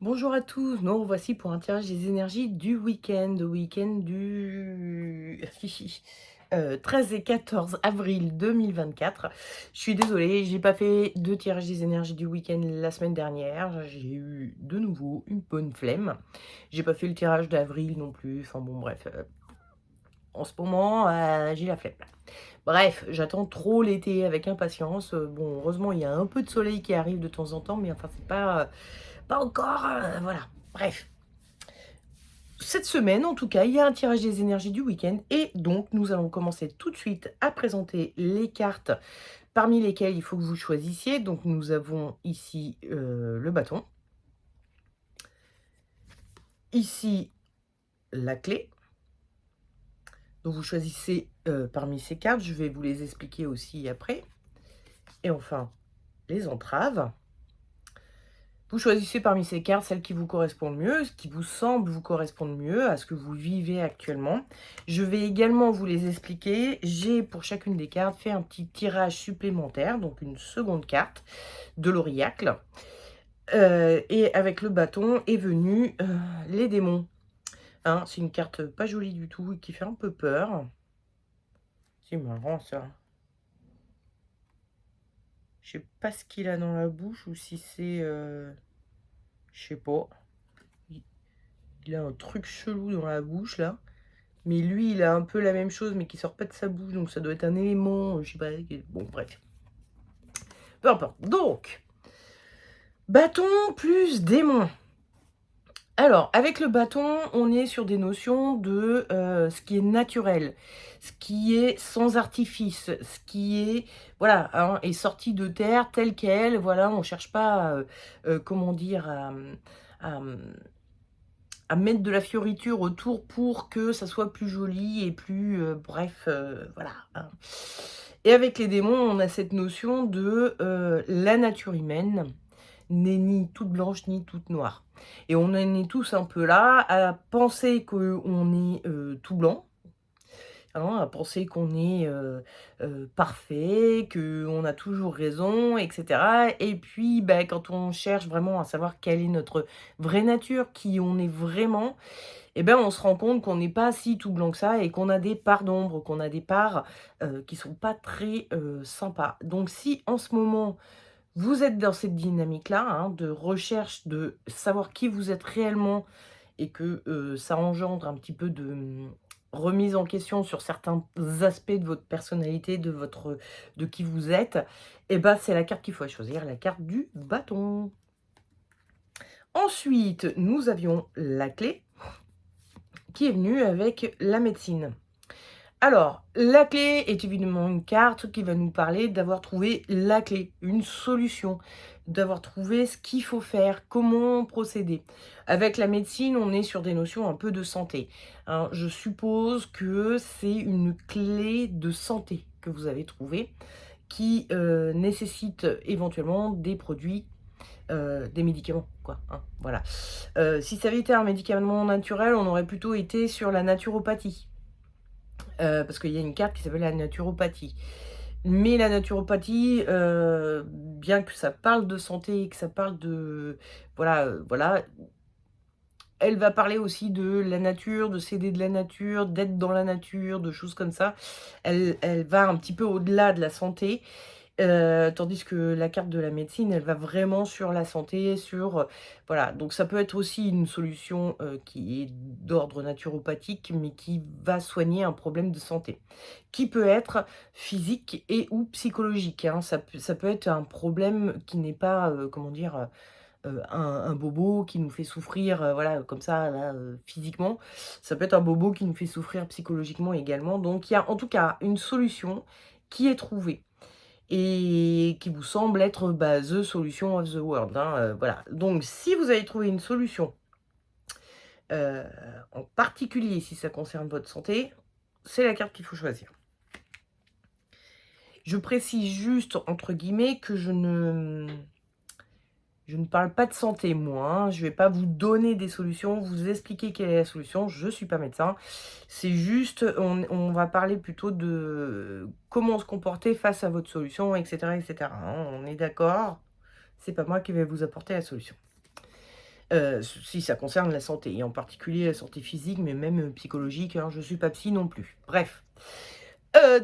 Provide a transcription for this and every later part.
Bonjour à tous, nous revoici pour un tirage des énergies du week-end du 13 et 14 avril 2024. Je suis désolée, j'ai pas fait de tirage des énergies du week-end la semaine dernière, j'ai eu de nouveau une bonne flemme. J'ai pas fait le tirage d'avril non plus, enfin bon bref, en ce moment j'ai la flemme. Bref, j'attends trop l'été avec impatience. Bon, heureusement il y a un peu de soleil qui arrive de temps en temps, mais enfin c'est pas encore, voilà. Bref, cette semaine, en tout cas, il y a un tirage des énergies du week-end et donc nous allons commencer tout de suite à présenter les cartes parmi lesquelles il faut que vous choisissiez. Donc nous avons ici le bâton, ici la clé. Donc vous choisissez parmi ces cartes, je vais vous les expliquer aussi après. Et enfin, les entraves. Vous choisissez parmi ces cartes celle qui vous correspond le mieux, ce qui vous semble vous correspondre mieux à ce que vous vivez actuellement. Je vais également vous les expliquer. J'ai pour chacune des cartes fait un petit tirage supplémentaire, donc une seconde carte de l'Auriacle. Et avec le bâton est venu les démons. Hein, c'est une carte pas jolie du tout et qui fait un peu peur. C'est marrant ça. Je sais pas ce qu'il a dans la bouche ou si c'est... je sais pas. Il a un truc chelou dans la bouche là. Mais lui, il a un peu la même chose, mais qui sort pas de sa bouche, donc ça doit être un élément, je sais pas, bon, bref. Peu importe. Donc, bâton plus démon. Alors, avec le bâton, on est sur des notions de ce qui est naturel, ce qui est sans artifice, ce qui est, voilà, hein, est sorti de terre tel quel, voilà, on cherche pas, comment dire, à, à mettre de la fioriture autour pour que ça soit plus joli et plus, bref, voilà, hein. Et avec les démons, on a cette notion de, la nature humaine n'est ni toute blanche ni toute noire. Et on en est tous un peu là à penser qu'on est, tout blanc, hein, à penser qu'on est, parfait, qu'on a toujours raison et cetera. Et puis, bah, quand on cherche vraiment à savoir quelle est notre vraie nature, qui on est vraiment, et ben, on se rend compte qu'on n'est pas si tout blanc que ça et qu'on a des parts d'ombre, qu'on a des parts, qui sont pas très, sympas. Donc si en ce moment, vous êtes dans cette dynamique-là, hein, de recherche de savoir qui vous êtes réellement et que, ça engendre un petit peu de, remise en question sur certains aspects de votre personnalité, de qui vous êtes, et ben, c'est la carte qu'il faut choisir, la carte du bâton. Ensuite, nous avions la clé qui est venue avec la médecine. Alors, la clé est évidemment une carte qui va nous parler d'avoir trouvé la clé, une solution, d'avoir trouvé ce qu'il faut faire, comment procéder. Avec la médecine, on est sur des notions un peu de santé, hein. Je suppose que c'est une clé de santé que vous avez trouvée qui nécessite éventuellement des produits, des médicaments, quoi, hein, voilà. Si ça avait été un médicament naturel, on aurait plutôt été sur la naturopathie. Parce qu'il y a une carte qui s'appelle la naturopathie. Mais la naturopathie, bien que ça parle de santé, que ça parle de voilà, voilà, elle va parler aussi de la nature, de s'aider de la nature, d'être dans la nature, de choses comme ça. Elle va un petit peu au-delà de la santé. Tandis que la carte de la médecine, elle va vraiment sur la santé, sur, voilà. Donc ça peut être aussi une solution, qui est d'ordre naturopathique, mais qui va soigner un problème de santé, qui peut être physique et ou psychologique, hein. Ça peut être un problème qui n'est pas, comment dire? Un bobo qui nous fait souffrir, voilà, comme ça là, physiquement. Ça peut être un bobo qui nous fait souffrir psychologiquement également. Donc il y a en tout cas une solution qui est trouvée et qui vous semble être, bah, the solution of the world, hein, voilà. Donc si vous avez trouvé une solution, heu, en particulier si ça concerne votre santé, c'est la carte qu'il faut choisir. Je précise juste entre guillemets que je ne parle pas de santé moi, hein. Je ne vais pas vous donner des solutions, vous expliquer quelle est la solution, je ne suis pas médecin. C'est juste, on va parler plutôt de comment se comporter face à votre solution et cetera, hein. On est d'accord? C'est pas moi qui vais vous apporter la solution. si ça concerne la santé et en particulier la santé physique, mais même, psychologique, hein, je suis pas psy non plus. Bref.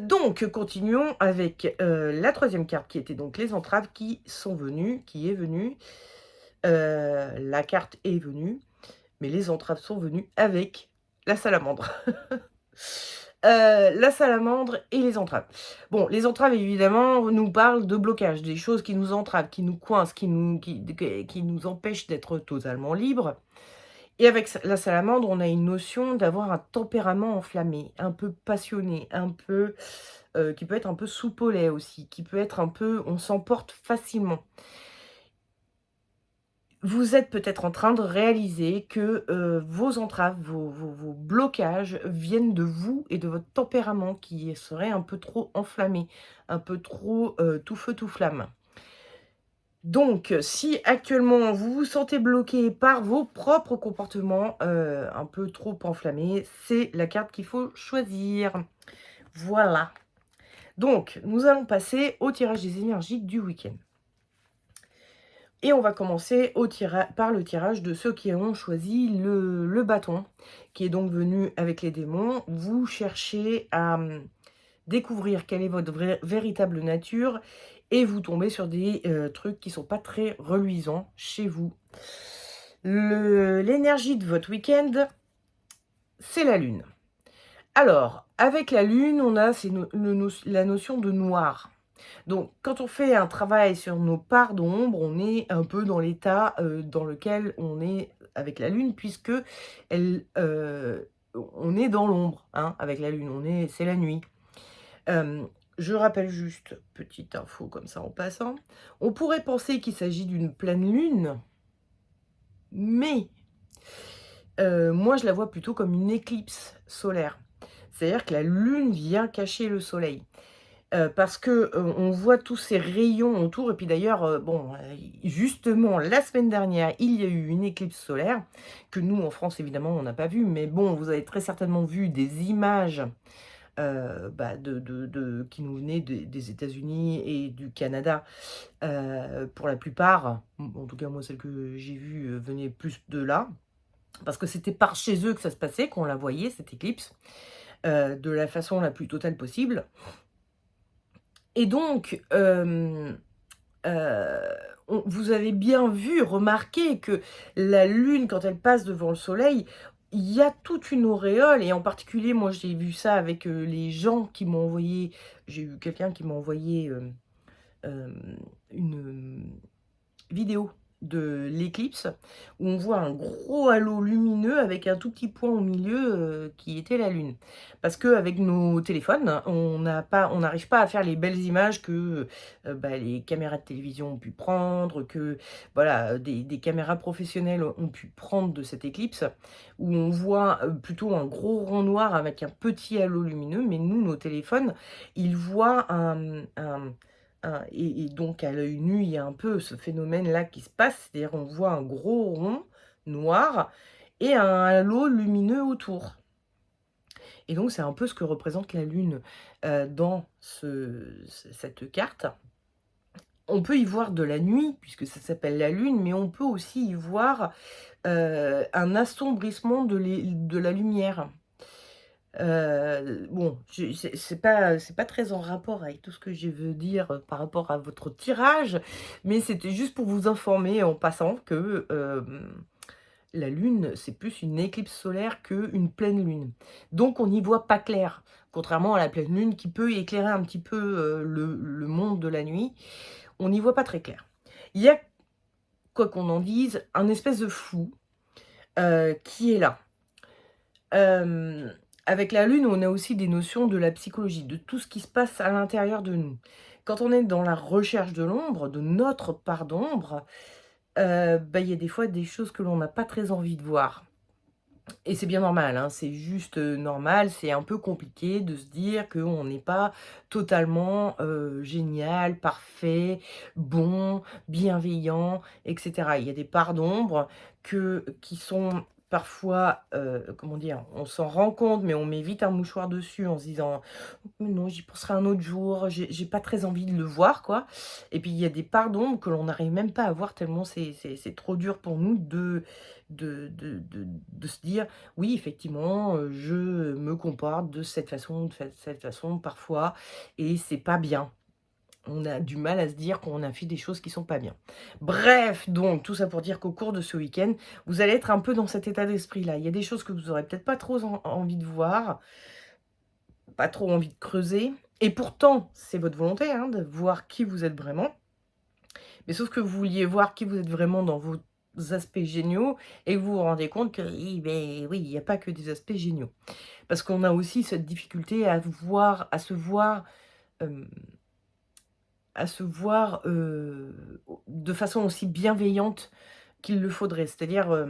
Donc continuons avec, la troisième carte qui était donc les entraves qui est venue. La carte est venue, mais les entraves sont venues avec la salamandre. La salamandre et les entraves. Bon, les entraves évidemment nous parlent de blocage, des choses qui nous entravent, qui nous coincent, qui nous empêchent d'être totalement libres. Et avec la salamandre, on a une notion d'avoir un tempérament enflammé, un peu passionné, un peu, qui peut être un peu soupe au lait aussi, qui peut être un peu on s'emporte facilement. Vous êtes peut-être en train de réaliser que, vos entraves, vos blocages viennent de vous et de votre tempérament qui serait un peu trop enflammé, un peu trop, tout feu tout flamme. Donc, si actuellement vous vous sentez bloqué par vos propres comportements, un peu trop enflammés, c'est la carte qu'il faut choisir. Voilà. Donc, nous allons passer au tirage des énergies du week-end. Et on va commencer par le tirage de ceux qui ont choisi le bâton, qui est donc venu avec les démons. Vous cherchez à découvrir quelle est votre véritable nature et vous tombez sur des trucs qui sont pas très reluisants chez vous. L'énergie de votre week-end, c'est la lune. Alors, avec la lune, on a la notion de noir. Donc, quand on fait un travail sur nos parts d'ombre, on est un peu dans l'état dans lequel on est avec la lune, puisque on est dans l'ombre hein, avec la lune, c'est la nuit. Je rappelle juste, petite info comme ça en passant, on pourrait penser qu'il s'agit d'une pleine lune, mais moi je la vois plutôt comme une éclipse solaire. C'est-à-dire que la lune vient cacher le soleil. Parce que, on voit tous ces rayons autour et puis d'ailleurs, bon, justement la semaine dernière, il y a eu une éclipse solaire que nous en France évidemment on n'a pas vue, mais bon, vous avez très certainement vu des images, bah, qui nous venaient des États-Unis et du Canada, pour la plupart. En tout cas moi celles que j'ai vues, venaient plus de là, parce que c'était par chez eux que ça se passait, qu'on la voyait cette éclipse, de la façon la plus totale possible. Et donc, vous avez bien vu, remarqué que la lune, quand elle passe devant le soleil, il y a toute une auréole et en particulier, moi, j'ai vu ça avec, les gens qui m'ont envoyé j'ai eu quelqu'un qui m'a envoyé, une vidéo de l'éclipse où on voit un gros halo lumineux avec un tout petit point au milieu, qui était la lune. Parce qu'avec nos téléphones, on n'arrive pas à faire les belles images que, bah, les caméras de télévision ont pu prendre, que voilà, des caméras professionnelles ont pu prendre de cette éclipse, où on voit, plutôt un gros rond noir avec un petit halo lumineux. Mais nous, nos téléphones, ils voient et donc à l'œil nu, il y a un peu ce phénomène-là qui se passe, c'est-à-dire on voit un gros rond noir et un halo lumineux autour. Et donc c'est un peu ce que représente la lune, dans cette carte. On peut y voir de la nuit, puisque ça s'appelle la lune, mais on peut aussi y voir, un assombrissement de la lumière. Bon, c'est pas très en rapport avec tout ce que je veux dire, par rapport à votre tirage, mais c'était juste pour vous informer en passant que, la lune, c'est plus une éclipse solaire qu'une pleine lune. Donc on n'y voit pas clair, contrairement à la pleine lune qui peut éclairer un petit peu, le monde de la nuit. On n'y voit pas très clair. Il y a, quoi qu'on en dise, un espèce de flou, qui est là. Avec la lune, on a aussi des notions de la psychologie, de tout ce qui se passe à l'intérieur de nous. Quand on est dans la recherche de l'ombre, de notre part d'ombre, bah, il y a des fois des choses que l'on n'a pas très envie de voir. Et c'est bien normal, hein, c'est juste, normal, c'est un peu compliqué de se dire qu'on n'est pas totalement, génial, parfait, bon, bienveillant et cetera. Il y a des parts d'ombre qui sont parfois, comment dire? On s'en rend compte, mais on met vite un mouchoir dessus en se disant: «Mais non, j'y penserai un autre jour, j'ai pas très envie de le voir, quoi». Et puis il y a des parts d'ombre que l'on n'arrive même pas à voir tellement c'est trop dur pour nous de se dire: «Oui, effectivement, je me comporte de cette façon parfois et c'est pas bien». On a du mal à se dire qu'on a fait des choses qui sont pas bien. Bref, donc tout ça pour dire qu'au cours de ce week-end, vous allez être un peu dans cet état d'esprit-là. Il y a des choses que vous aurez peut-être pas trop envie de voir, pas trop envie de creuser et pourtant, c'est votre volonté, hein, de voir qui vous êtes vraiment. Mais sauf que vous vouliez voir qui vous êtes vraiment dans vos aspects géniaux et vous vous rendez compte que, oui, il y a pas que des aspects géniaux. Parce qu'on a aussi cette difficulté hem à se voir, de façon aussi bienveillante qu'il le faudrait. C'est-à-dire,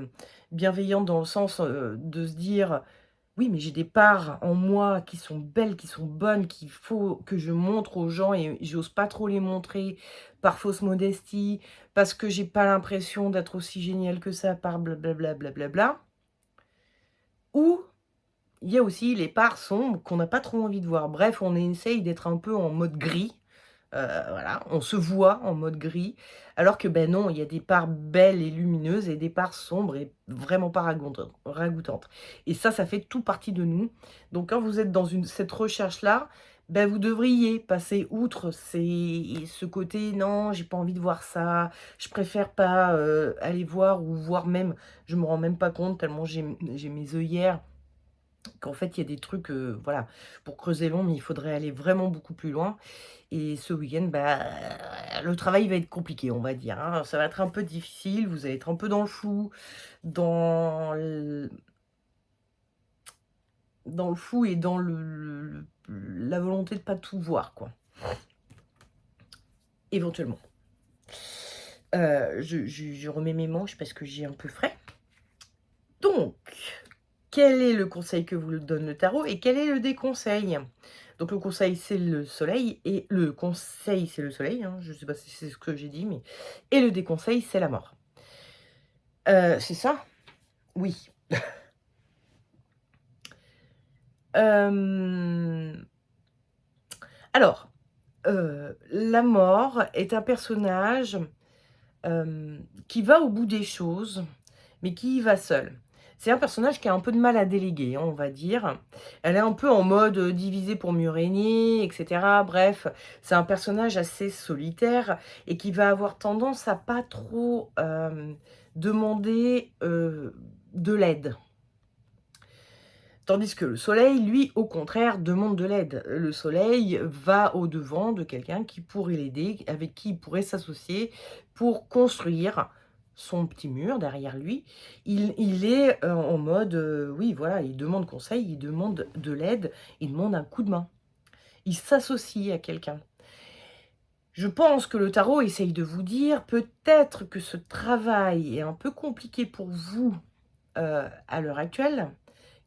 bienveillante dans le sens, de se dire: «Oui, mais j'ai des parts en moi qui sont belles, qui sont bonnes, qu'il faut que je montre aux gens et j'ose pas trop les montrer par fausse modestie, parce que j'ai pas l'impression d'être aussi géniale que ça par blablabla». Ou il y a aussi les parts sombres qu'on n'a pas trop envie de voir. Bref, on essaye d'être un peu en mode gris. Voilà, on se voit en mode gris, alors que, ben, non, il y a des parts belles et lumineuses et des parts sombres et vraiment pas ragoûtantes et ça fait tout partie de nous. Donc quand vous êtes dans cette recherche-là, ben, vous devriez passer outre ce côté: «Non, j'ai pas envie de voir ça, je préfère pas, aller voir» ou voir même, je me rends même pas compte tellement j'ai mes œillères qu'en fait, il y a des trucs, voilà, pour creuser l'ombre, il faudrait aller vraiment beaucoup plus loin et ce week-end, bah, le travail va être compliqué, on va dire, hein. Ça va être un peu difficile, vous allez être un peu dans le flou, dans le flou et dans la volonté de pas tout voir, quoi, éventuellement. Je remets mes manches parce que j'ai un peu frais. Donc, quel est le conseil que vous donne le tarot et quel est le déconseil? Donc le conseil, c'est le soleil et le conseil, c'est le soleil, hein, je sais pas si c'est ce que j'ai dit, mais et le déconseil, c'est la mort. C'est ça? Oui. Hem, alors, la mort est un personnage, qui va au bout des choses, mais qui y va seul. C'est un personnage qui a un peu de mal à déléguer, hein, on va dire. Elle est un peu en mode, diviser pour mieux régner et cetera. Bref, c'est un personnage assez solitaire et qui va avoir tendance à pas trop, demander, de l'aide. Tandis que le soleil, lui, au contraire, demande de l'aide. Le soleil va au-devant de quelqu'un qui pourrait l'aider, avec qui il pourrait s'associer pour construire son petit mur derrière lui. Il est, en mode, oui, voilà, il demande conseil, il demande de l'aide, il demande un coup de main. Il s'associe à quelqu'un. Je pense que le tarot essaye de vous dire, peut-être que ce travail est un peu compliqué pour vous, à l'heure actuelle,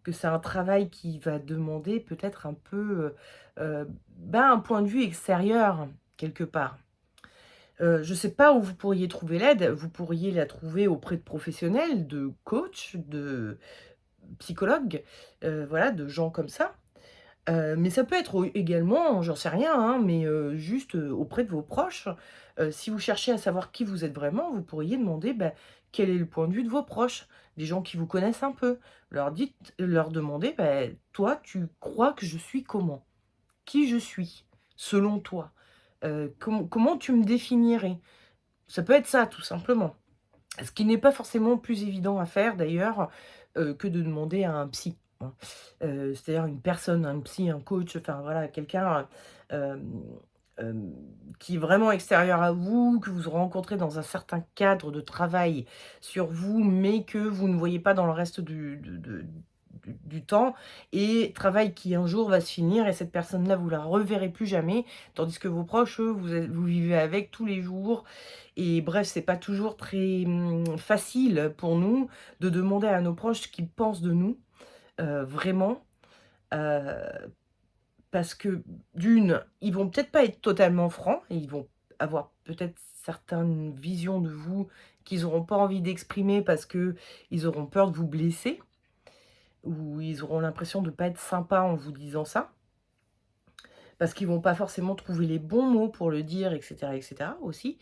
que c'est un travail qui va demander peut-être un peu, ben, un point de vue extérieur, quelque part. Je ne sais pas où vous pourriez trouver l'aide. Vous pourriez la trouver auprès de professionnels, de coachs, de psychologues, voilà, de gens comme ça. Mais ça peut être également, j'en sais rien, hein, mais juste, auprès de vos proches. Si vous cherchez à savoir qui vous êtes vraiment, vous pourriez demander, bah, quel est le point de vue de vos proches, des gens qui vous connaissent un peu. Leur demander: «Bah, toi, tu crois que je suis comment? Qui je suis, selon toi? Comment tu me définirais?» Ça peut être ça, tout simplement. Ce qui n'est pas forcément plus évident à faire d'ailleurs, que de demander à un psy, hein. C'est-à-dire une personne, un psy, un coach, enfin voilà, quelqu'un, hem, hem, qui est vraiment extérieur à vous, que vous rencontrez dans un certain cadre de travail sur vous, mais que vous ne voyez pas dans le reste du temps et travail qui un jour va se finir et cette personne-là, vous la reverrez plus jamais. Tandis que vos proches, eux, vous vivez avec tous les jours et bref, c'est pas toujours très, facile pour nous de demander à nos proches ce qu'ils pensent de nous, vraiment, heu, parce que d'une, ils vont peut-être pas être totalement francs et ils vont avoir peut-être certaines visions de vous qu'ils n'auront pas envie d'exprimer parce qu'ils auront peur de vous blesser ou ils auront l'impression de ne pas être sympas en vous disant ça. Parce qu'ils vont pas forcément trouver les bons mots pour le dire et cetera aussi.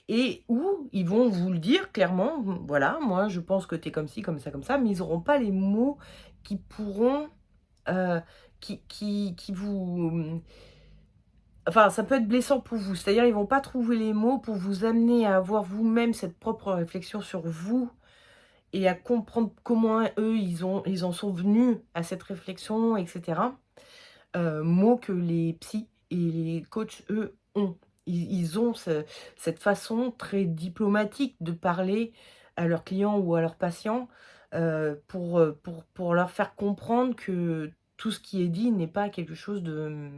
Et ou ils vont vous le dire clairement: «Voilà, moi je pense que tu es comme ci, comme ça», mais ils auront pas les mots qui pourront, heu, qui vous, enfin ça peut être blessant pour vous. C'est-à-dire ils vont pas trouver les mots pour vous amener à avoir vous-même cette propre réflexion sur vous et à comprendre comment eux ils en sont venus à cette réflexion et cetera. Mots que les psys et les coachs, eux, ont. Ils ont cette façon très diplomatique de parler à leurs clients ou à leurs patients, pour leur faire comprendre que tout ce qui est dit n'est pas quelque chose de,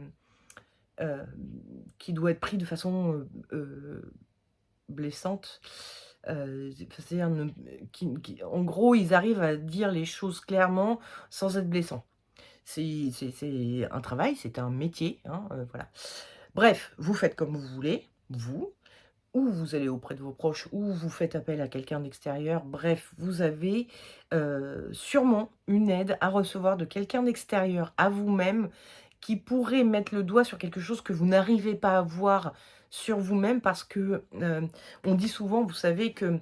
heu, qui doit être pris de façon, blessante. C'est-à-dire qui en gros, ils arrivent à dire les choses clairement sans être blessants. C'est un travail, c'est un métier, hein, voilà. Bref, vous faites comme vous voulez, vous, ou vous allez auprès de vos proches, ou vous faites appel à quelqu'un d'extérieur. Bref, vous avez, sûrement une aide à recevoir de quelqu'un d'extérieur à vous-même, qui pourrait mettre le doigt sur quelque chose que vous n'arrivez pas à voir sur vous-même parce que, on dit souvent, vous savez que,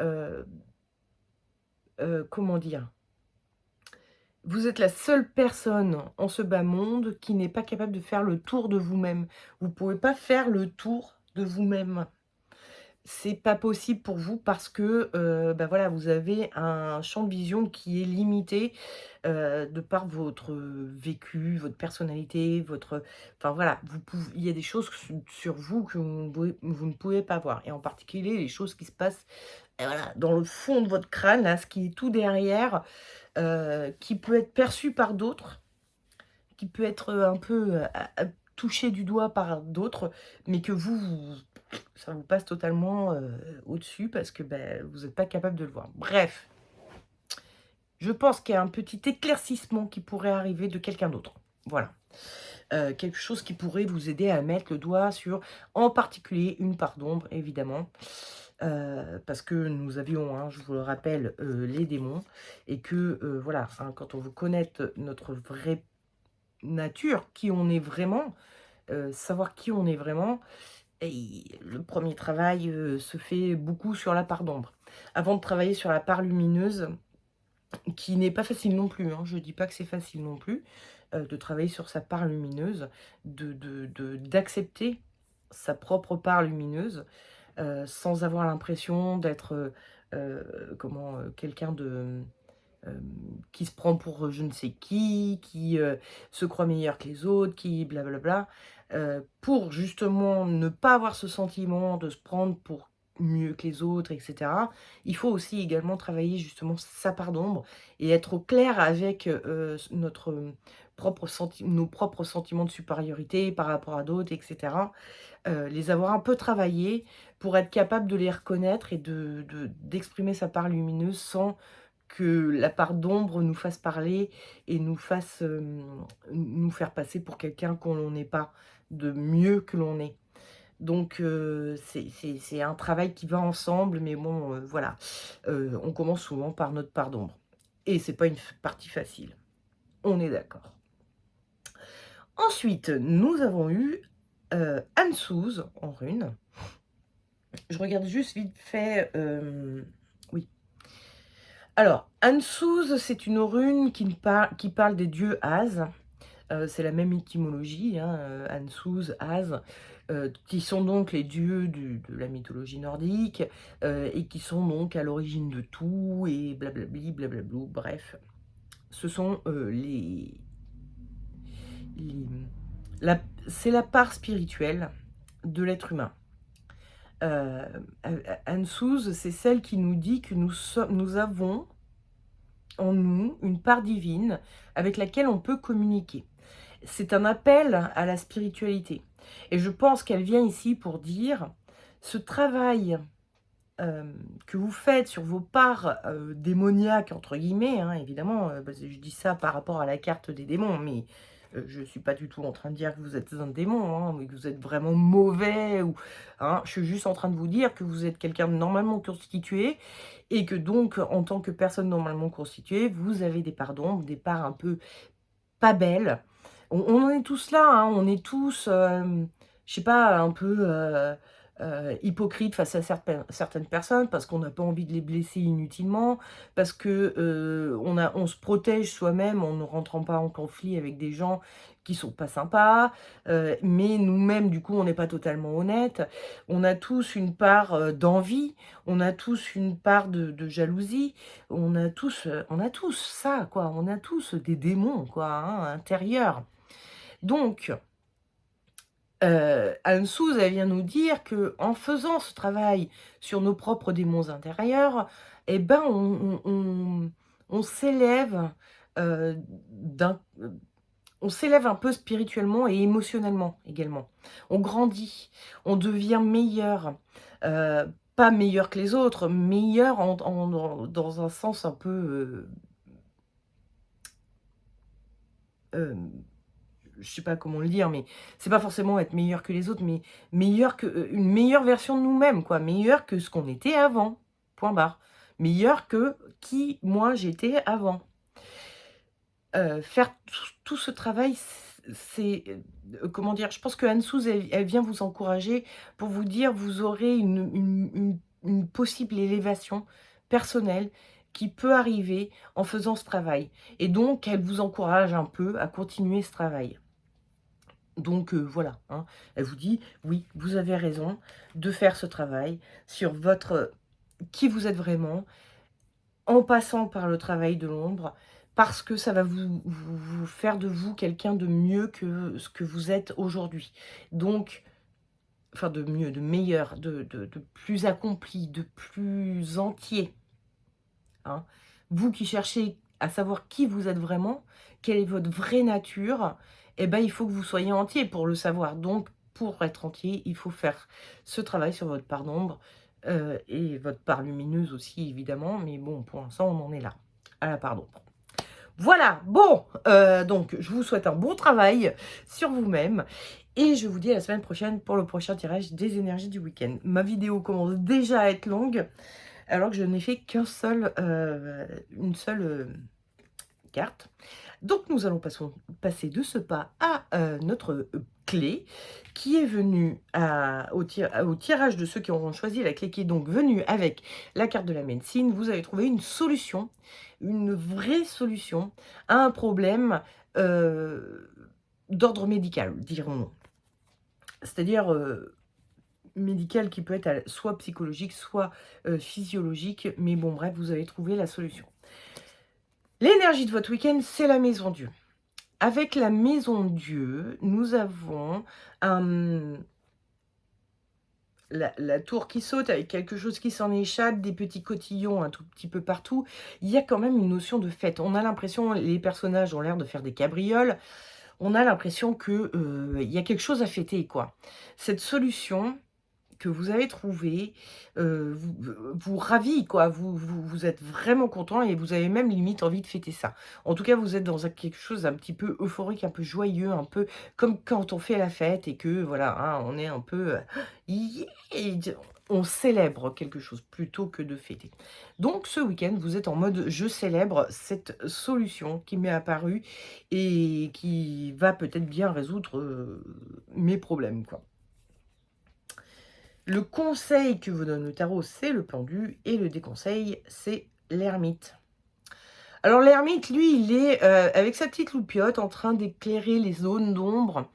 heu comment dire? Vous êtes la seule personne en ce bas monde qui n'est pas capable de faire le tour de vous-même. Vous pouvez pas faire le tour de vous-même. C'est pas possible pour vous parce que, bah, voilà, vous avez un champ de vision qui est limité, de par votre, vécu, votre personnalité, votre enfin voilà, il y a des choses sur vous que vous ne pouvez pas voir et en particulier les choses qui se passent, voilà, dans le fond de votre crâne là, ce qui est tout derrière, qui peut être perçu par d'autres, qui peut être, un peu, touché du doigt par d'autres, mais que ça vous passe totalement, au-dessus parce que, beh, vous êtes pas capable de le voir. Bref, je pense qu'il y a un petit éclaircissement qui pourrait arriver de quelqu'un d'autre. Voilà. Quelque chose qui pourrait vous aider à mettre le doigt sur, en particulier, une part d'ombre, évidemment. Parce que nous avions, hein, je vous le rappelle, les démons et que, voilà, hein, quand on veut connaître notre vraie nature, qui on est vraiment, savoir qui on est vraiment et le premier travail, se fait beaucoup sur la part d'ombre. Avant de travailler sur la part lumineuse, qui n'est pas facile non plus, hein, je dis pas que c'est facile non plus, de travailler sur sa part lumineuse, d'accepter sa propre part lumineuse, sans avoir l'impression d'être, quelqu'un de, qui se prend pour, je ne sais qui, se croit meilleur que les autres, qui blablabla. Pour justement ne pas avoir ce sentiment de se prendre pour mieux que les autres et cetera, il faut aussi également travailler justement sa part d'ombre et être au clair avec, notre, nos propres sentiments de supériorité par rapport à d'autres et cetera. Les avoir un peu travaillés pour être capable de les reconnaître et d'exprimer sa part lumineuse sans que la part d'ombre nous fasse parler et nous fasse, nous faire passer pour quelqu'un qu'on n'est pas, de mieux que l'on est. Donc c'est un travail qui va ensemble, mais bon, voilà. On commence souvent par notre part d'ombre et c'est pas une partie facile. On est d'accord. Ensuite, nous avons eu, Anne-Souse en rune. Je regarde juste vite fait, oui. Alors, Anne-Souse, c'est une rune qui parle des dieux Az. C'est la même étymologie, hein, Anne-Souse, Az, qui sont donc les dieux de la mythologie nordique, et qui sont donc à l'origine de tout et blablabli, blablablou, bref. Ce sont, les la c'est la part spirituelle de l'être humain. Anne-Souse, c'est celle qui nous dit que nous avons en nous une part divine avec laquelle on peut communiquer. C'est un appel à la spiritualité et je pense qu'elle vient ici pour dire: ce travail, que vous faites sur vos parts, «démoniaques» entre guillemets, hein, évidemment, parce que je dis ça par rapport à la carte des démons, mais Je ne suis pas du tout en train de dire que vous êtes un démon, hein, mais que vous êtes vraiment mauvais ou hein, je suis juste en train de vous dire que vous êtes quelqu'un de normalement constitué et que donc en tant que personne normalement constituée, vous avez des parts d'ombre, des parts un peu pas belles. On en est tous là, hein, on est tous, je sais pas, un peu, hypocrites face à certaines personnes parce qu'on n'a pas envie de les blesser inutilement, parce que, on se protège soi-même en ne rentrant pas en conflit avec des gens qui sont pas sympas, mais nous-mêmes, du coup, on n'est pas totalement honnêtes. On a tous une part, d'envie, on a tous une part de jalousie, on a tous ça, quoi, on a tous des démons, quoi, hein, intérieurs. Donc, Anne Souz, elle vient nous dire que en faisant ce travail sur nos propres démons intérieurs, eh ben, on s'élève, d'un on s'élève un peu spirituellement et émotionnellement également. On grandit, on devient meilleur, pas meilleur que les autres, meilleur dans un sens un peu, hem je sais pas comment le dire, mais c'est pas forcément être meilleur que les autres, mais meilleur que une meilleure version de nous-mêmes, quoi. Meilleur que ce qu'on était avant, point barre. Meilleur que qui, moi, j'étais avant. Faire tout ce travail, c'est, comment dire? Je pense que Anne Souz, elle vient vous encourager pour vous dire: vous aurez une possible élévation personnelle qui peut arriver en faisant ce travail et donc elle vous encourage un peu à continuer ce travail. Donc voilà, hein. Elle vous dit: «Oui, vous avez raison de faire ce travail sur votre qui vous êtes vraiment, en passant par le travail de l'ombre, parce que ça va vous faire de vous quelqu'un de mieux que ce que vous êtes aujourd'hui». Donc enfin de mieux, de meilleur, de plus accompli, de plus entier, hein. Vous qui cherchez à savoir qui vous êtes vraiment, quelle est votre vraie nature, eh ben, il faut que vous soyez entier pour le savoir. Donc, pour être entier, il faut faire ce travail sur votre part d'ombre, et votre part lumineuse aussi évidemment, mais bon, pour l'instant, on en est là, à la part d'ombre. Voilà, bon, donc je vous souhaite un bon travail sur vous-même et je vous dis à la semaine prochaine pour le prochain tirage des énergies du week-end. Ma vidéo commence déjà à être longue, alors que je n'ai fait une seule carte. Donc nous allons passer de ce pas à notre clé qui est venue au tirage de ceux qui auront choisi la clé qui est donc venue avec la carte de la médecine. Vous avez trouvé une solution, une vraie solution à un problème d'ordre médical, dirons-nous. C'est-à-dire médical qui peut être soit psychologique, soit physiologique. Mais bon, bref, vous avez trouvé la solution. L'énergie de votre week-end, c'est la maison Dieu. Avec la maison Dieu, nous avons la tour qui saute avec quelque chose qui s'en échappe, des petits cotillons un tout petit peu partout. Il y a quand même une notion de fête. On a l'impression, les personnages ont l'air de faire des cabrioles. On a l'impression que il y a quelque chose à fêter, quoi. Cette solution que vous avez trouvée vous ravit, quoi. Vous êtes vraiment content et vous avez même limite envie de fêter ça. En tout cas, vous êtes dans quelque chose un petit peu euphorique, un peu joyeux, un peu comme quand on fait la fête et que voilà, hein, on est un peu, yeah, on célèbre quelque chose plutôt que de fêter. Donc ce week-end, vous êtes en mode: «Je célèbre cette solution qui m'est apparue et qui va peut-être bien résoudre, mes problèmes, quoi». Le conseil que vous donne le tarot, c'est le pendu et le déconseil, c'est l'ermite. Alors l'ermite, lui, il est, avec sa petite loupiote en train d'éclairer les zones d'ombre.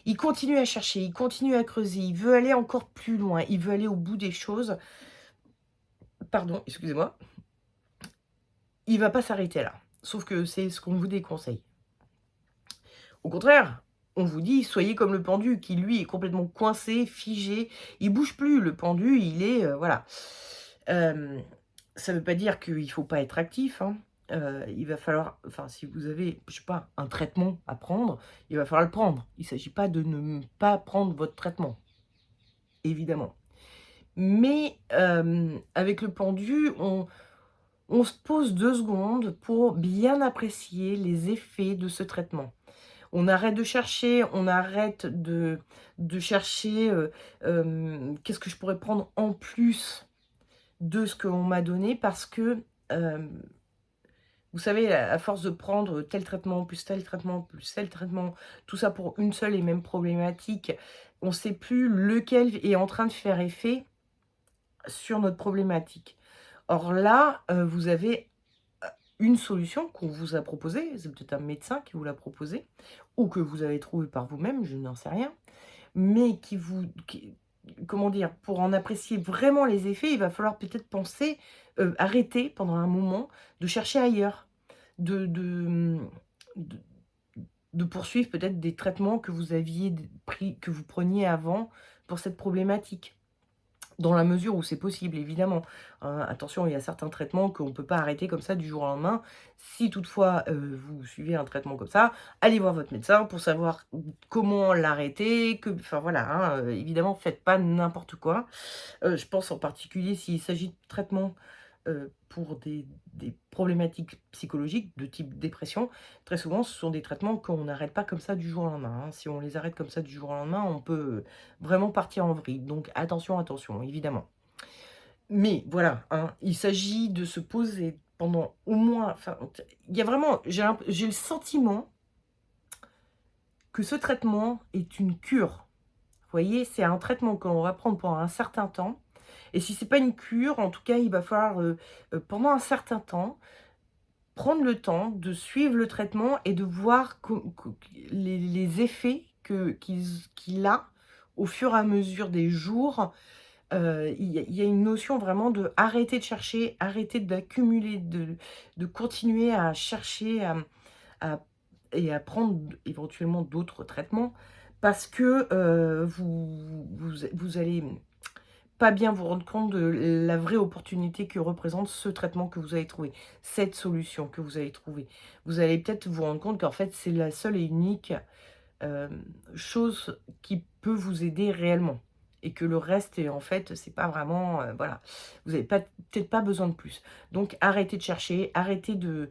Il continue à chercher, il continue à creuser, il veut aller encore plus loin, il veut aller au bout des choses. Pardon, excusez-moi. Il va pas s'arrêter là, sauf que c'est ce qu'on vous déconseille. Au contraire, on vous dit: «Soyez comme le pendu qui, lui, est complètement coincé, figé, il bouge plus. Le pendu, il est, voilà». Ça veut pas dire qu'il faut pas être actif, hein. Il va falloir enfin, si vous avez, je sais pas, un traitement à prendre, il va falloir le prendre. Il s'agit pas de ne pas prendre votre traitement, évidemment. Mais, avec le pendu, on se pose 2 secondes pour bien apprécier les effets de ce traitement. On arrête de chercher, on arrête de chercher, qu'est-ce que je pourrais prendre en plus de ce qu'on m'a donné parce que, vous savez, à force de prendre tel traitement, plus tel traitement, plus tel traitement, tout ça pour une seule et même problématique, on ne sait plus lequel est en train de faire effet sur notre problématique. Or là, vous avez, une solution qu'on vous a proposée, c'est peut-être un médecin qui vous l'a proposée ou que vous avez trouvé par vous-même, je n'en sais rien, mais qui comment dire? Pour en apprécier vraiment les effets, il va falloir peut-être penser, arrêter pendant un moment de chercher ailleurs, de de poursuivre peut-être des traitements que vous aviez pris que vous preniez avant pour cette problématique. Dans la mesure où c'est possible évidemment, hein. Attention, il y a certains traitements qu'on ne peut pas arrêter comme ça du jour au lendemain. Si toutefois, vous suivez un traitement comme ça, allez voir votre médecin pour savoir comment l'arrêter, enfin voilà, hein, évidemment faites pas n'importe quoi. Je pense en particulier s'il s'agit de traitements, pour des problématiques psychologiques de type dépression. Très souvent, ce sont des traitements qu'on n'arrête pas comme ça du jour au lendemain, hein. Si on les arrête comme ça du jour au lendemain, on peut vraiment partir en vrille. Donc attention, attention, évidemment. Mais voilà, hein, il s'agit de se poser pendant au moins enfin, il y a vraiment j'ai le sentiment que ce traitement est une cure. Vous voyez? C'est un traitement que l'on va prendre pendant un certain temps et si c'est pas une cure, en tout cas, il va falloir, pendant un certain temps, prendre le temps de suivre le traitement et de voir les effets qu'il a au fur et à mesure des jours. Il y a une notion vraiment de arrêter de chercher, arrêter d'accumuler, de continuer à chercher, à et à prendre éventuellement d'autres traitements parce que, vous allez pas bien vous rendre compte de la vraie opportunité que représente ce traitement que vous avez trouvé, cette solution que vous avez trouvée. Vous allez peut-être vous rendre compte qu'en fait, c'est la seule et unique, chose qui peut vous aider réellement et que le reste en fait, c'est pas vraiment, voilà. Vous avez peut-être pas besoin de plus. Donc arrêtez de chercher, arrêtez de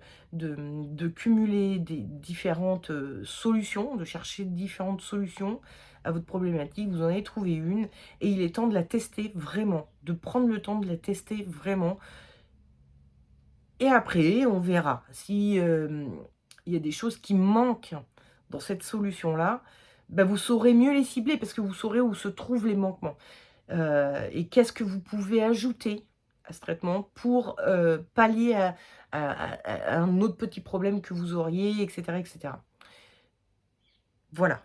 cumuler des différentes, solutions, de chercher différentes solutions à votre problématique. Vous en avez trouvé une et il est temps de la tester vraiment, de prendre le temps de la tester vraiment et après on verra si, il y a des choses qui manquent dans cette solution-là, bah, vous saurez mieux les cibler parce que vous saurez où se trouvent les manquements. Et qu'est-ce que vous pouvez ajouter à ce traitement pour, pallier à un autre petit problème que vous auriez et cetera et cetera. Voilà,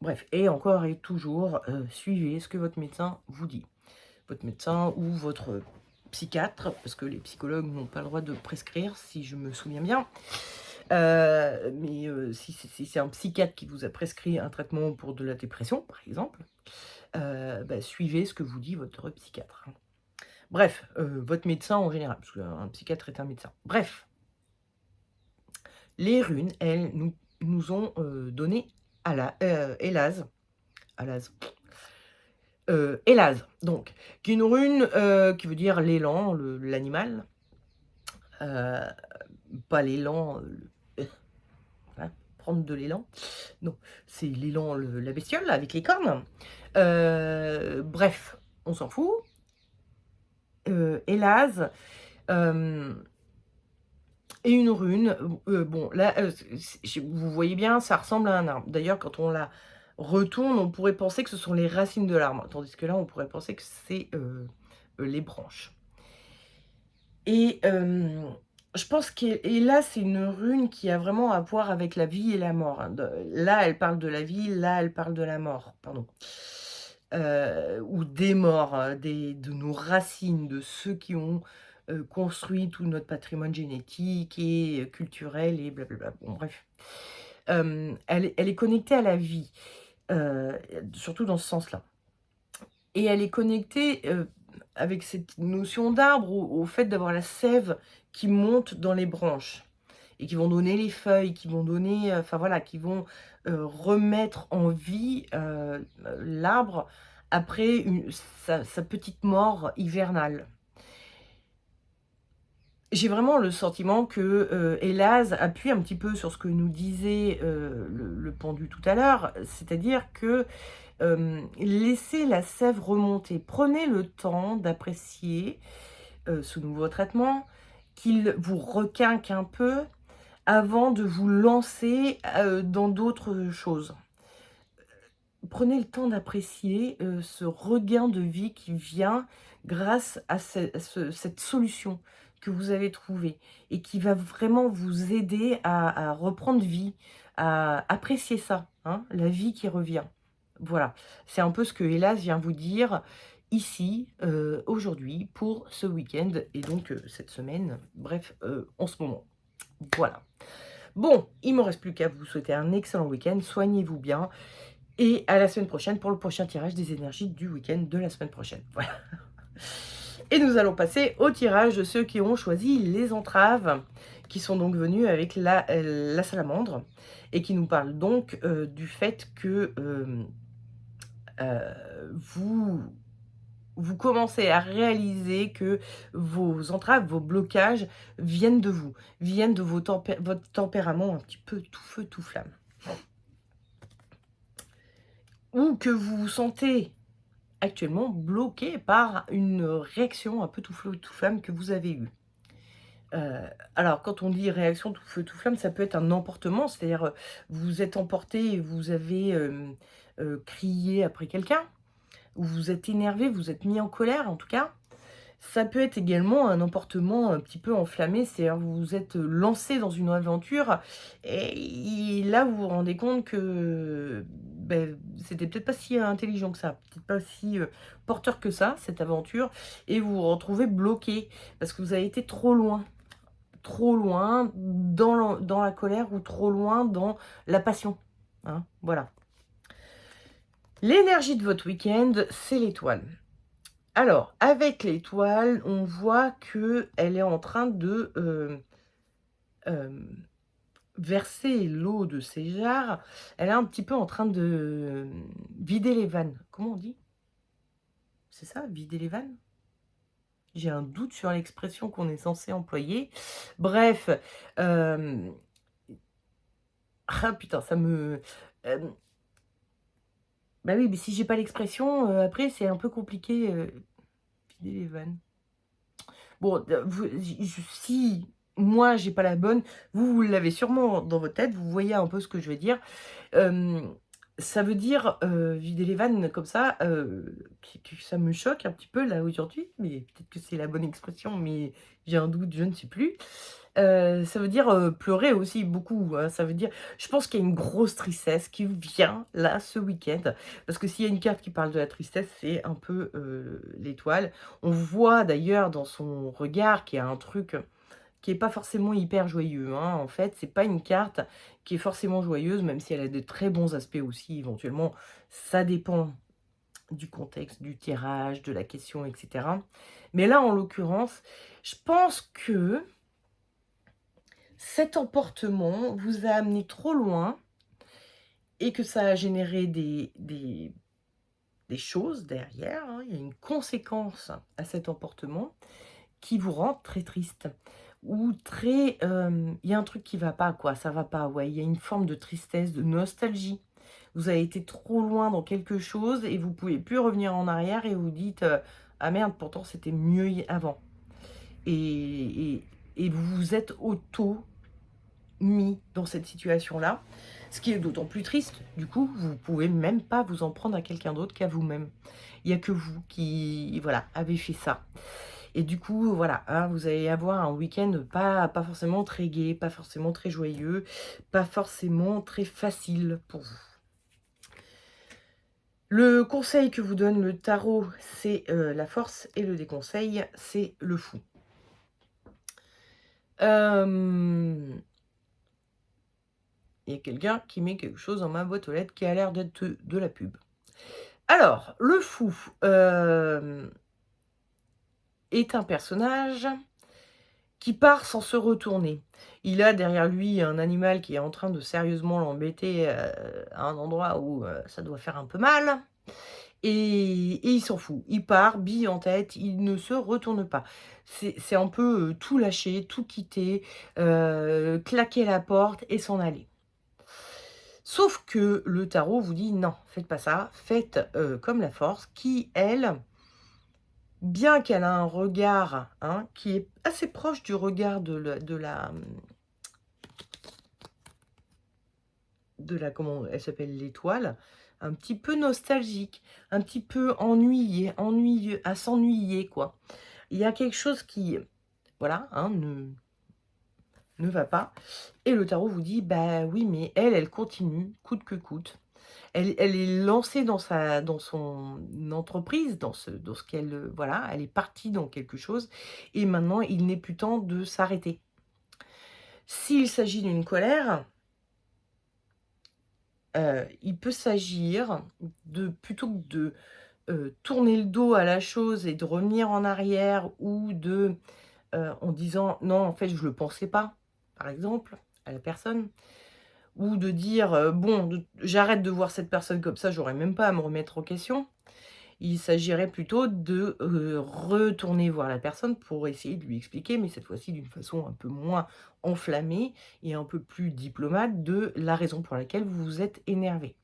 bref et encore et toujours, suivez ce que votre médecin vous dit. Votre médecin ou votre psychiatre, parce que les psychologues n'ont pas le droit de prescrire, si je me souviens bien. Mais si c'est un psychiatre qui vous a prescrit un traitement pour de la dépression, par exemple, bah, suivez ce que vous dit votre psychiatre, hein. Bref, votre médecin en général, parce qu'un psychiatre est un médecin. Bref, les runes, elles, nous ont, donné Élase, Alaz, Élase, donc, qui est une rune, qui veut dire l'élan, l'animal, heu, pas l'élan, voilà, prendre de l'élan. Non, c'est l'élan, la bestiole avec les cornes. Bref, on s'en fout. Élase, hem et une rune, bon là, vous voyez bien, ça ressemble à un arbre. D'ailleurs, quand on la retourne, on pourrait penser que ce sont les racines de l'arbre, tandis que là, on pourrait penser que c'est, les branches. Et je pense et là, c'est une rune qui a vraiment à voir avec la vie et la mort, hein. Là, elle parle de la vie, là, elle parle de la mort, pardon. Ou des morts, de nos racines, de ceux qui ont, construit tout notre patrimoine génétique et culturel et blablabla. Bon bref. Elle est connectée à la vie, surtout dans ce sens-là. Et elle est connectée, avec cette notion d'arbre au fait d'avoir la sève qui monte dans les branches et qui vont donner les feuilles, qui vont donner, enfin voilà, qui vont, remettre en vie, l'arbre après sa petite mort hivernale. J'ai vraiment le sentiment que, Élase appuie un petit peu sur ce que nous disait, le pendu tout à l'heure. C'est-à-dire que, laissez la sève remonter. Prenez le temps d'apprécier, ce nouveau traitement, qu'il vous requinque un peu avant de vous lancer, dans d'autres choses. Prenez le temps d'apprécier, ce regain de vie qui vient grâce à cette solution que vous avez trouvée et qui va vraiment vous aider à reprendre vie, à apprécier ça, hein, la vie qui revient. Voilà, c'est un peu ce que Hélas vient vous dire ici, aujourd'hui, pour ce week-end et donc cette semaine, bref, en ce moment. Voilà. Bon, il ne me reste plus qu'à vous souhaiter un excellent week-end, soignez-vous bien et à la semaine prochaine pour le prochain tirage des énergies du week-end de la semaine prochaine. Voilà. Et nous allons passer au tirage de ceux qui ont choisi les entraves, qui sont donc venus avec la salamandre, et qui nous parlent donc du fait que vous commencez à réaliser que vos entraves, vos blocages viennent de vous, viennent de votre tempérament un petit peu tout feu, tout flamme. Ou que vous vous sentez actuellement bloqué par une réaction un peu tout feu, tout flamme que vous avez eue. Alors quand on dit réaction tout feu, tout flamme, ça peut être un emportement, c'est-à-dire, vous êtes emporté et vous avez, crié après quelqu'un, ou vous êtes énervé, vous êtes mis en colère en tout cas. Ça peut être également un emportement un petit peu enflammé, c'est-à-dire vous vous êtes lancé dans une aventure et là vous vous rendez compte que, c'était peut-être pas si intelligent que ça, peut-être pas si, porteur que ça, cette aventure et vous vous retrouvez bloqué parce que vous avez été trop loin dans la colère ou trop loin dans la passion, hein, voilà. L'énergie de votre week-end, c'est l'étoile. Alors, avec l'étoile, on voit qu'elle est en train de, verser l'eau de ses jarres. Elle est un petit peu en train de, vider les vannes. Comment on dit? C'est ça, vider les vannes? J'ai un doute sur l'expression qu'on est censé employer. Bref, ah putain, ça me, bah oui, mais si j'ai pas l'expression, après c'est un peu compliqué, vider les vannes. Bon, si moi j'ai pas la bonne, vous l'avez sûrement dans votre tête, vous voyez un peu ce que je veux dire. Hem, Ça veut dire, vider les vannes comme ça, que ça me choque un petit peu là aujourd'hui, mais peut-être que c'est la bonne expression, mais j'ai un doute, je ne sais plus. Ça veut dire, pleurer aussi beaucoup, hein. Ça veut dire je pense qu'il y a une grosse tristesse qui vient là, ce week-end. Parce que s'il y a une carte qui parle de la tristesse, c'est un peu, l'étoile. On voit d'ailleurs dans son regard qu'il y a un truc qui est pas forcément hyper joyeux, hein. En fait, c'est pas une carte qui est forcément joyeuse, même si elle a de très bons aspects aussi éventuellement. Ça dépend du contexte, du tirage, de la question et cetera. Mais là, en l'occurrence, je pense que cet emportement vous a amené trop loin et que ça a généré des choses derrière, hein. Il y a une conséquence à cet emportement qui vous rend très triste ou très, il y a un truc qui va pas quoi, ça va pas, ouais, il y a une forme de tristesse, de nostalgie. Vous avez été trop loin dans quelque chose et vous pouvez plus revenir en arrière et vous dites, «Ah merde, pourtant c'était mieux avant» et et et vous vous êtes mis dans cette situation-là, ce qui est d'autant plus triste. Du coup, vous pouvez même pas vous en prendre à quelqu'un d'autre qu'à vous-même. Il y a que vous qui, voilà, avez fait ça. Et du coup, voilà, hein, vous allez avoir un week-end pas forcément très gai, pas forcément très joyeux, pas forcément très facile pour vous. Le conseil que vous donne le tarot, c'est la force et le déconseil, c'est le fou. Il y a quelqu'un qui met quelque chose dans ma boîte aux lettres qui a l'air d'être de la pub. Alors, le fou est un personnage qui part sans se retourner. Il a derrière lui un animal qui est en train de sérieusement l'embêter, à un endroit où, ça doit faire un peu mal et il s'en fout. Il part, bille en tête, il ne se retourne pas. C'est un peu, tout lâcher, tout quitter, claquer la porte et s'en aller. Sauf que le tarot vous dit: «Non, faites pas ça, faites, comme la Force qui, elle, bien qu'elle a un regard, hein, qui est assez proche du regard de la comment elle s'appelle? L'étoile, un petit peu nostalgique, un petit peu ennuyeux, à s'ennuyer, quoi. Il y a quelque chose qui, voilà, hein, ne va pas et le tarot vous dit: «Bah, oui, mais elle continue, coûte que coûte». Elle est lancée dans son entreprise, dans ce qu'elle, voilà, elle est partie dans quelque chose et maintenant il n'est plus temps de s'arrêter. S'il s'agit d'une colère, il peut s'agir de plutôt que de, tourner le dos à la chose et de revenir en arrière ou en disant: «Non, en fait, je le pensais pas», par exemple, à la personne. Ou de dire, «Bon, de j'arrête de voir cette personne comme ça, j'aurais même pas à me remettre en question». Il s'agirait plutôt de, retourner voir la personne pour essayer de lui expliquer, mais cette fois-ci d'une façon un peu moins enflammée et un peu plus diplomate, de la raison pour laquelle vous vous êtes énervé.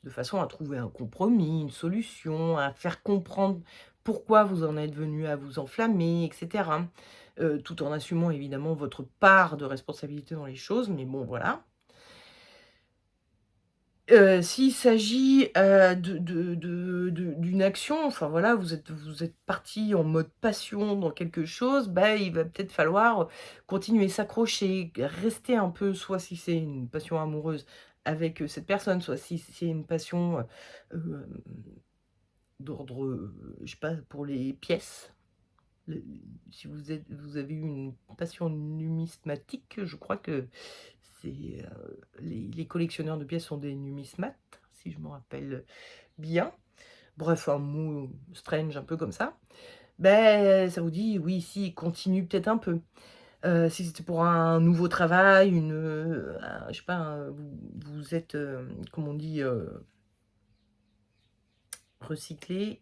De façon à trouver un compromis, une solution, à faire comprendre pourquoi vous en êtes venu à vous enflammer et cetera. Tout en assumant évidemment votre part de responsabilité dans les choses, mais bon voilà. S'il s'agit, d'une action, enfin voilà, vous êtes parti en mode passion dans quelque chose, bah, il va peut-être falloir continuer, s'accrocher, rester un peu, soit si c'est une passion amoureuse avec, cette personne, soit si c'est une passion, hem, d'ordre, je sais pas, pour les pièces. Le Si vous avez eu une passion numismatique, je crois que c'est, les collectionneurs de pièces sont des numismates, si je me rappelle bien. Bref, un mot strange un peu comme ça. Ben ça vous dit: «Oui, si, continue peut-être un peu». Si c'était pour un nouveau travail, je sais pas, vous êtes, comment on dit? Recycler,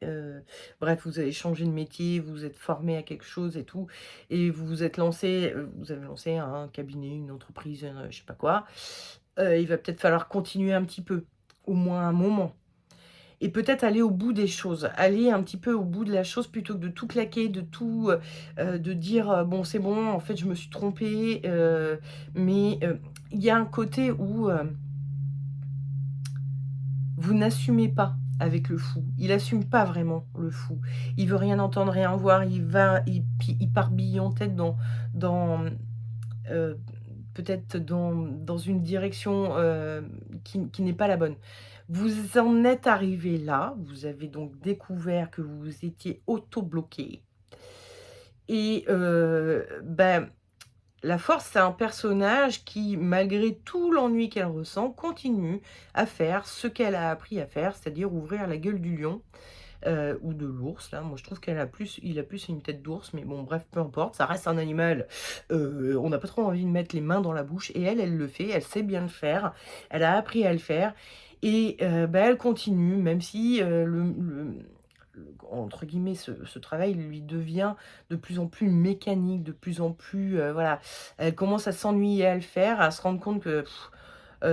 bref, vous avez changé de métier, vous vous êtes formé à quelque chose et tout et vous avez lancé un cabinet, une entreprise, je sais pas quoi. Il va peut-être falloir continuer un petit peu, au moins un moment et peut-être aller au bout des choses. Aller un petit peu au bout de la chose plutôt que de tout claquer, de tout, de dire, «Bon, c'est bon, en fait, je me suis trompé», mais, il y a un côté où, vous n'assumez pas avec le fou. Il assume pas vraiment le fou. Il veut rien entendre, rien voir. Il part bille en tête dans, heu, peut-être dans une direction, qui n'est pas la bonne. Vous en êtes arrivé là, vous avez donc découvert que vous étiez auto-bloqué et ben la Force, c'est un personnage qui, malgré tout l'ennui qu'elle ressent, continue à faire ce qu'elle a appris à faire, c'est-à-dire ouvrir la gueule du lion, ou de l'ours là. Moi je trouve il a plus une tête d'ours, mais bon bref, peu importe, ça reste un animal, on n'a pas trop envie de mettre les mains dans la bouche et elle le fait, elle sait bien le faire, elle a appris à le faire et bah, elle continue même si, entre guillemets, ce travail lui devient de plus en plus mécanique, de plus en plus, voilà. Elle commence à s'ennuyer à le faire, à se rendre compte que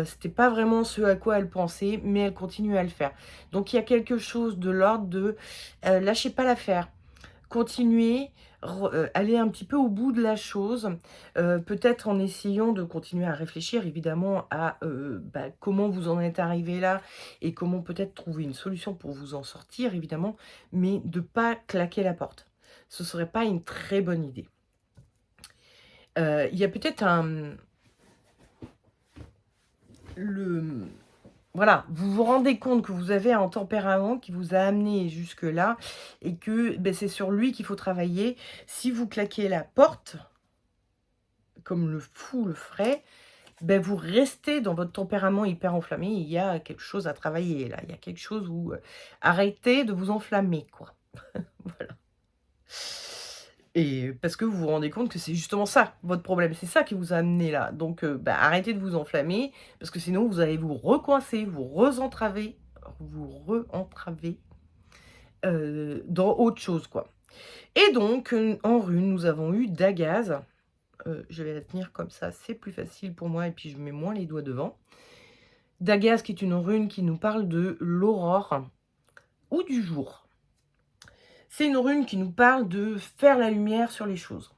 c'était pas vraiment ce à quoi elle pensait, mais elle continue à le faire. Donc il y a quelque chose de l'ordre de, lâchez pas l'affaire. Continuer, aller un petit peu au bout de la chose, peut-être en essayant de continuer à réfléchir évidemment à, bah, comment vous en êtes arrivé là et comment peut-être trouver une solution pour vous en sortir évidemment, mais de pas claquer la porte. Ce serait pas une très bonne idée. Il y a peut-être le voilà, vous vous rendez compte que vous avez un tempérament qui vous a amené jusque-là et que, beh, c'est sur lui qu'il faut travailler. Si vous claquez la porte, comme le fou le ferait, ben vous restez dans votre tempérament hyper enflammé. Il y a quelque chose à travailler là. Il y a quelque chose où, arrêtez de vous enflammer, quoi. Voilà. Et parce que vous vous rendez compte que c'est justement ça, votre problème. C'est ça qui vous a amené là. Donc, bah, arrêtez de vous enflammer parce que sinon vous allez vous recoincer, vous re-entraver dans autre chose, quoi. Et donc, en rune, nous avons eu Dagaz. Je vais la tenir comme ça, c'est plus facile pour moi et puis je mets moins les doigts devant. Dagaz qui est une rune qui nous parle de l'aurore ou du jour. C'est une rune qui nous parle de faire la lumière sur les choses.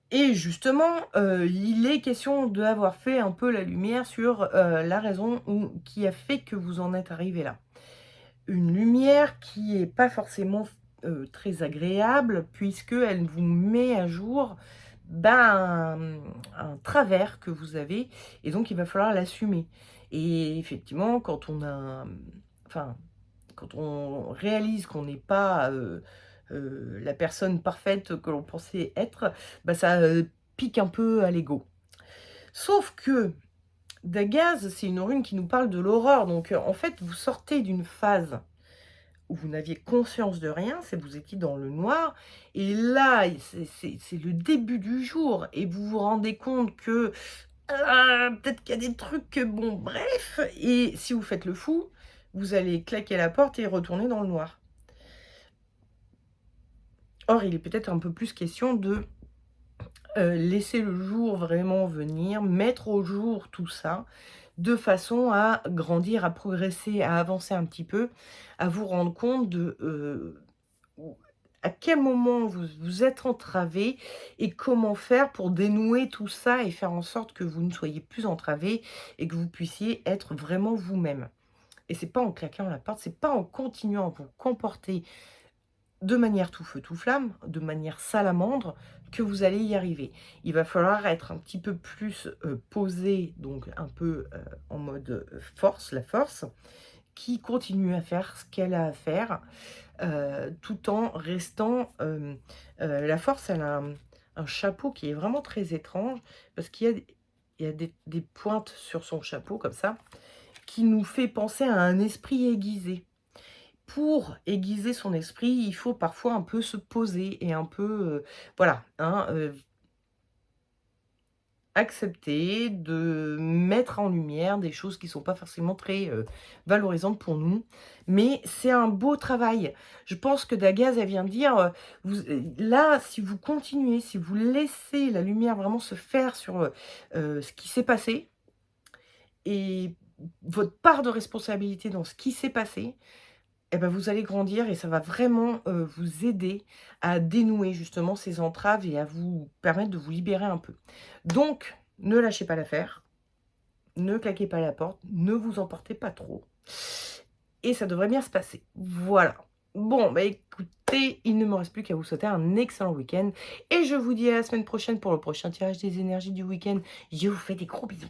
Et justement, il est question d'avoir fait un peu la lumière sur, la raison qui a fait que vous en êtes arrivé là. Une lumière qui est pas forcément très agréable puisqu'elle vous met à jour, ben, un travers que vous avez et donc il va falloir l'assumer. Et effectivement, quand on a, enfin, quand on réalise qu'on n'est pas, la personne parfaite que l'on pensait être, bah, ça, pique un peu à l'ego. Sauf que Dagaz, c'est une rune qui nous parle de l'horreur, donc en fait, vous sortez d'une phase où vous n'aviez conscience de rien, c'est vous étiez dans le noir et là, c'est le début du jour et vous vous rendez compte que, peut-être qu'il y a des trucs bon bref et si vous faites le fou, vous allez claquer la porte et retourner dans le noir. Or, il est peut-être un peu plus question de, laisser le jour vraiment venir, mettre au jour tout ça, de façon à grandir, à progresser, à avancer un petit peu, à vous rendre compte de, à quel moment vous êtes entravé et comment faire pour dénouer tout ça et faire en sorte que vous ne soyez plus entravé et que vous puissiez être vraiment vous-même. Et c'est pas en claquant la porte, c'est pas en continuant à vous comporter de manière tout feu tout flamme, de manière salamandre, que vous allez y arriver. Il va falloir être un petit peu plus, posé, donc un peu, en mode, force, la force, qui continue à faire ce qu'elle a à faire, tout en restant, la force, elle a un chapeau qui est vraiment très étrange parce il y a des pointes sur son chapeau comme ça, qui nous fait penser à un esprit aiguisé. Pour aiguiser son esprit, il faut parfois un peu se poser et un peu, voilà, hein, accepter de mettre en lumière des choses qui ne sont pas forcément très, valorisantes pour nous. Mais c'est un beau travail. Je pense que Dagaz, elle vient dire, là, si vous continuez, si vous laissez la lumière vraiment se faire sur, ce qui s'est passé et votre part de responsabilité dans ce qui s'est passé, et ben vous allez grandir et ça va vraiment, vous aider à dénouer justement ces entraves et à vous permettre de vous libérer un peu. Donc, ne lâchez pas l'affaire, ne claquez pas la porte, ne vous emportez pas trop et ça devrait bien se passer. Voilà. Bon, bah, écoutez, il ne me reste plus qu'à vous souhaiter un excellent week-end et je vous dis à la semaine prochaine pour le prochain tirage des énergies du week-end. Je vous fais des gros bisous.